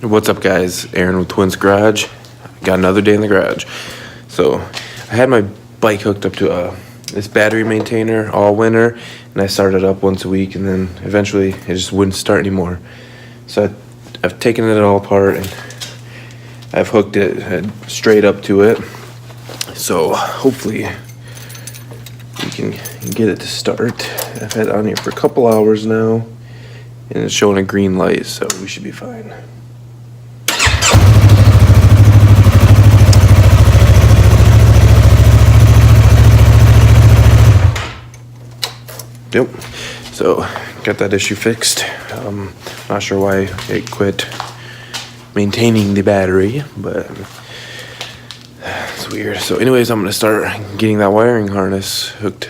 What's up, guys? Aaron with Twins Garage. Got another day in the garage. So I had my bike hooked up to this battery maintainer all winter, and I started up once a week, and then eventually it just wouldn't start anymore. So I've taken it all apart and I've hooked it straight up to it. So hopefully we can get it to start. I've had it on here for a couple hours now, and it's showing a green light, so we should be fine. Yep, so got that issue fixed. Not sure why it quit maintaining the battery, but it's weird. So anyways, I'm gonna start getting that wiring harness hooked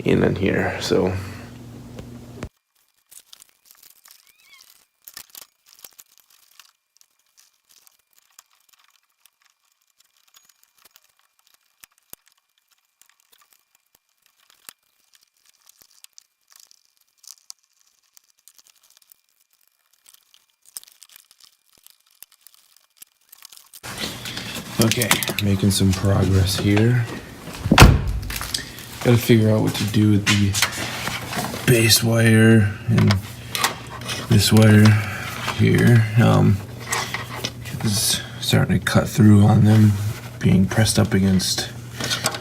in here. So okay, making some progress here. Gotta figure out what to do with the base wire and this wire here. It's starting to cut through on them, being pressed up against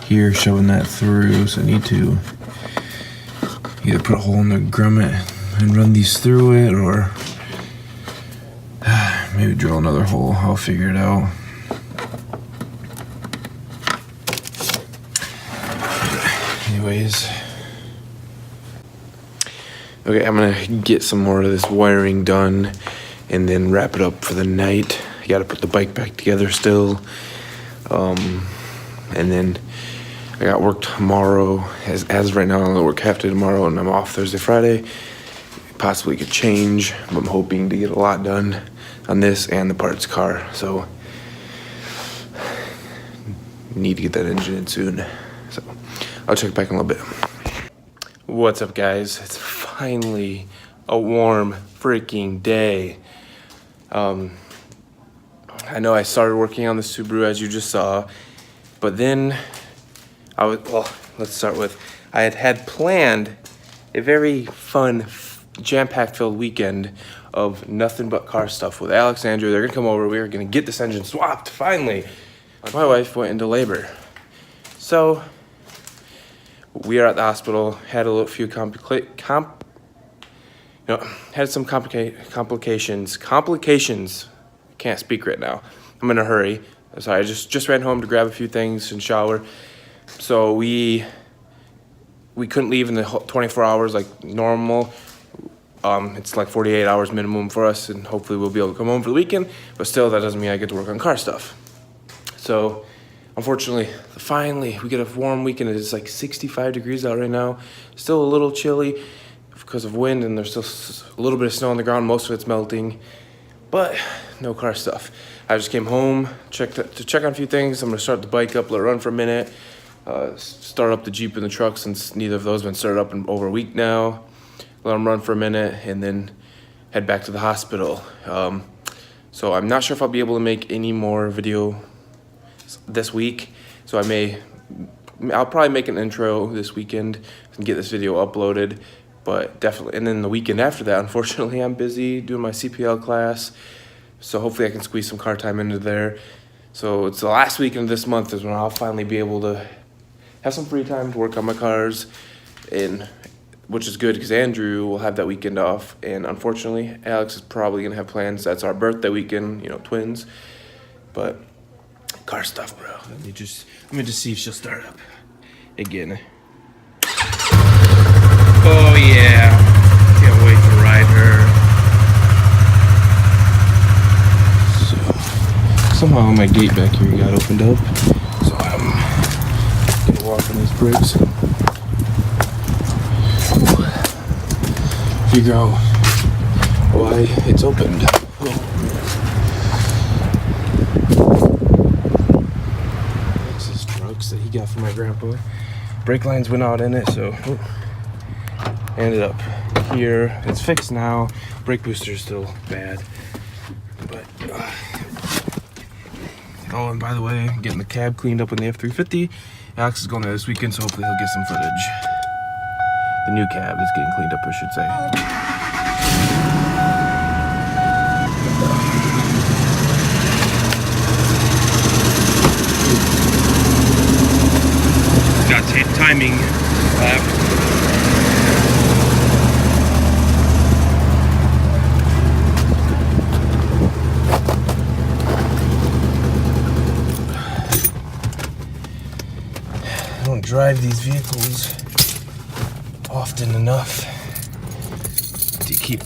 here, showing that through. So I need to either put a hole in the grommet and run these through it, or maybe drill another hole. I'll figure it out. Anyways, okay, I'm gonna get some more of this wiring done and then wrap it up for the night. I gotta put the bike back together still, and then I got work tomorrow. As right now, I'm gonna work half day tomorrow, and I'm off Thursday, Friday. Possibly could change, but I'm hoping to get a lot done on this and the parts car. So need to get that engine in soon. So I'll check back in a little bit. What's up, guys? It's finally a warm freaking day. I know I started working on the Subaru, as you just saw, but then let's start with, I had planned a very fun, jam-packed filled weekend of nothing but car stuff with Alex and Andrew. They're gonna come over, we were gonna get this engine swapped, finally. My wife went into labor. So we are at the hospital, had some complications. Can't speak right now. I'm in a hurry. Sorry, I just ran home to grab a few things and shower. So we couldn't leave in the 24 hours like normal. It's like 48 hours minimum for us, and hopefully we'll be able to come home for the weekend, but still that doesn't mean I get to work on car stuff. So unfortunately, finally, we get a warm weekend. It's like 65 degrees out right now. Still a little chilly because of wind, and there's still a little bit of snow on the ground. Most of it's melting, but no car stuff. I just came home to check on a few things. I'm gonna start the bike up, let it run for a minute, start up the Jeep and the truck, since neither of those have been started up in over a week now. Let them run for a minute, and then head back to the hospital. So I'm not sure if I'll be able to make any more video this week, so I'll probably make an intro this weekend and get this video uploaded, but definitely, and then the weekend after that, unfortunately, I'm busy doing my CPL class, so hopefully I can squeeze some car time into there. So it's the last weekend of this month is when I'll finally be able to have some free time to work on my cars, and which is good because Andrew will have that weekend off, and unfortunately Alex is probably gonna have plans. That's our birthday weekend, you know, twins, but car stuff, bro. Let me just see if she'll start up again. Oh yeah, can't wait to ride her. So somehow my gate back here got opened up, so I'm gonna walk on these brakes and figure out why it's opened. That he got from my grandpa. Brake lines went out in it, so ended up here. It's fixed now. Brake booster's still bad. But, oh, and by the way, getting the cab cleaned up in the F350. Alex is going there this weekend, so hopefully he'll get some footage. The new cab is getting cleaned up, I should say. Got timing left. I don't drive these vehicles often enough to keep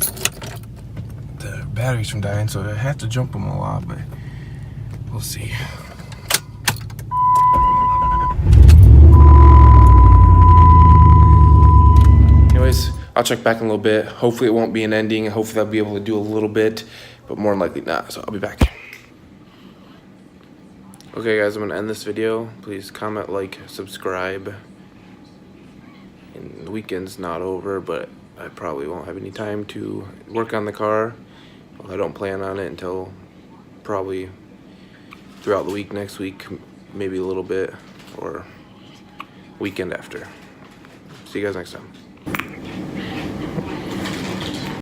the batteries from dying, so I have to jump them a lot, but we'll see. Anyways, I'll check back in a little bit. Hopefully it won't be an ending. Hopefully I'll be able to do a little bit, but more than likely not, so I'll be back. Okay guys, I'm gonna end this video. Please comment, like, subscribe. And the weekend's not over, but I probably won't have any time to work on the car. Well, I don't plan on it until probably throughout the week next week, maybe a little bit, or weekend after. See you guys next time.